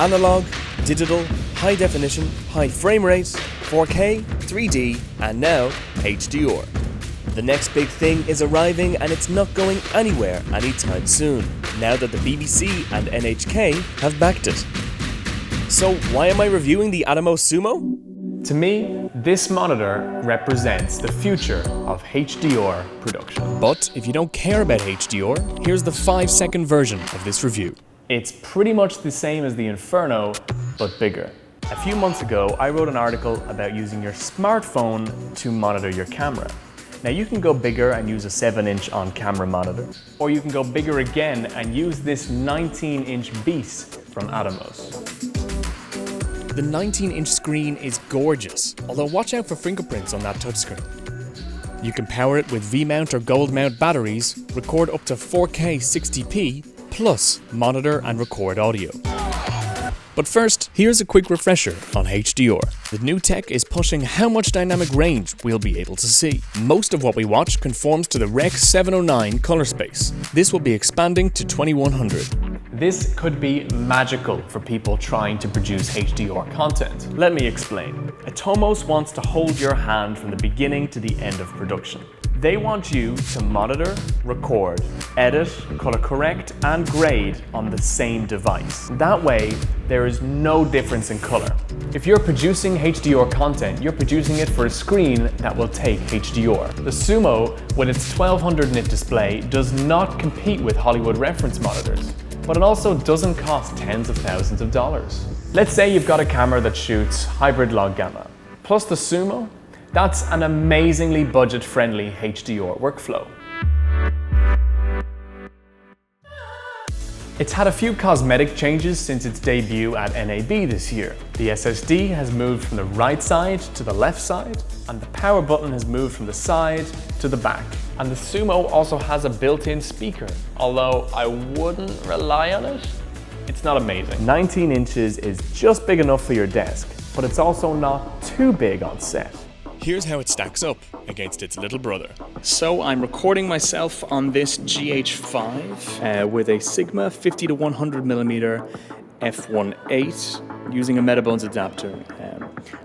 analog, digital, high definition, high frame rate, 4K, 3D, and now HDR. The next big thing is arriving, and it's not going anywhere anytime soon, now that the BBC and NHK have backed it. So why am I reviewing the Atomos Sumo? To me, this monitor represents the future of HDR production. But if you don't care about HDR, here's the 5-second version of this review. It's pretty much the same as the Inferno, but bigger. A few months ago, I wrote an article about using your smartphone to monitor your camera. Now you can go bigger and use a 7-inch on-camera monitor, or you can go bigger again and use this 19-inch beast from Atomos. The 19-inch screen is gorgeous, although watch out for fingerprints on that touchscreen. You can power it with V-mount or gold mount batteries, record up to 4K 60p, plus monitor and record audio. But first, here's a quick refresher on HDR. The new tech is pushing how much dynamic range we'll be able to see. Most of what we watch conforms to the Rec. 709 color space. This will be expanding to 2100. This could be magical for people trying to produce HDR content. Let me explain. Atomos wants to hold your hand from the beginning to the end of production. They want you to monitor, record, edit, color correct, and grade on the same device. That way, there is no difference in color. If you're producing HDR content, you're producing it for a screen that will take HDR. The Sumo, with its 1200 nit display, does not compete with Hollywood reference monitors, but it also doesn't cost tens of thousands of dollars. Let's say you've got a camera that shoots hybrid log gamma, plus the Sumo. That's an amazingly budget-friendly HDR workflow. It's had a few cosmetic changes since its debut at NAB this year. The SSD has moved from the right side to the left side, and the power button has moved from the side to the back. And the Sumo also has a built-in speaker, although I wouldn't rely on it. It's not amazing. 19 inches is just big enough for your desk, but it's also not too big on set. Here's how it stacks up against its little brother. So I'm recording myself on this GH5 with a Sigma 50 to 100mm f1.8 using a Metabones adapter.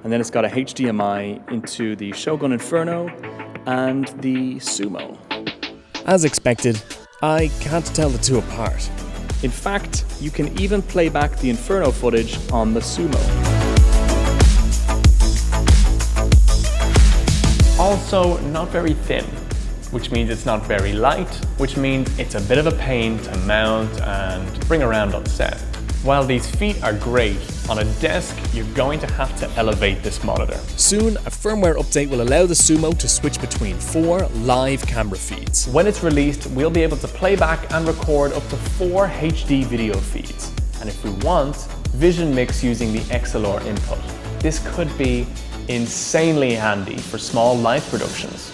And then it's got a HDMI into the Shogun Inferno and the Sumo. As expected, I can't tell the two apart. In fact, you can even play back the Inferno footage on the Sumo. Also, not very thin, which means it's not very light, which means it's a bit of a pain to mount and bring around on set. While these feet are great, on a desk, you're going to have to elevate this monitor. Soon, a firmware update will allow the Sumo to switch between 4 live camera feeds. When it's released, we'll be able to play back and record up to 4 HD video feeds. And if we want, vision mix using the XLR input. This could be insanely handy for small live productions.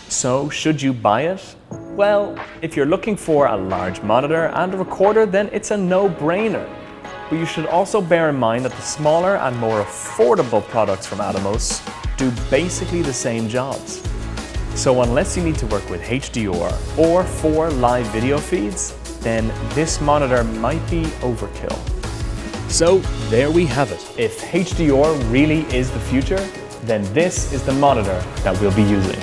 So, should you buy it? Well, if you're looking for a large monitor and a recorder, then it's a no-brainer. But you should also bear in mind that the smaller and more affordable products from Atomos do basically the same jobs. So unless you need to work with HDR or 4 live video feeds, then this monitor might be overkill. So there we have it. If HDR really is the future, then this is the monitor that we'll be using.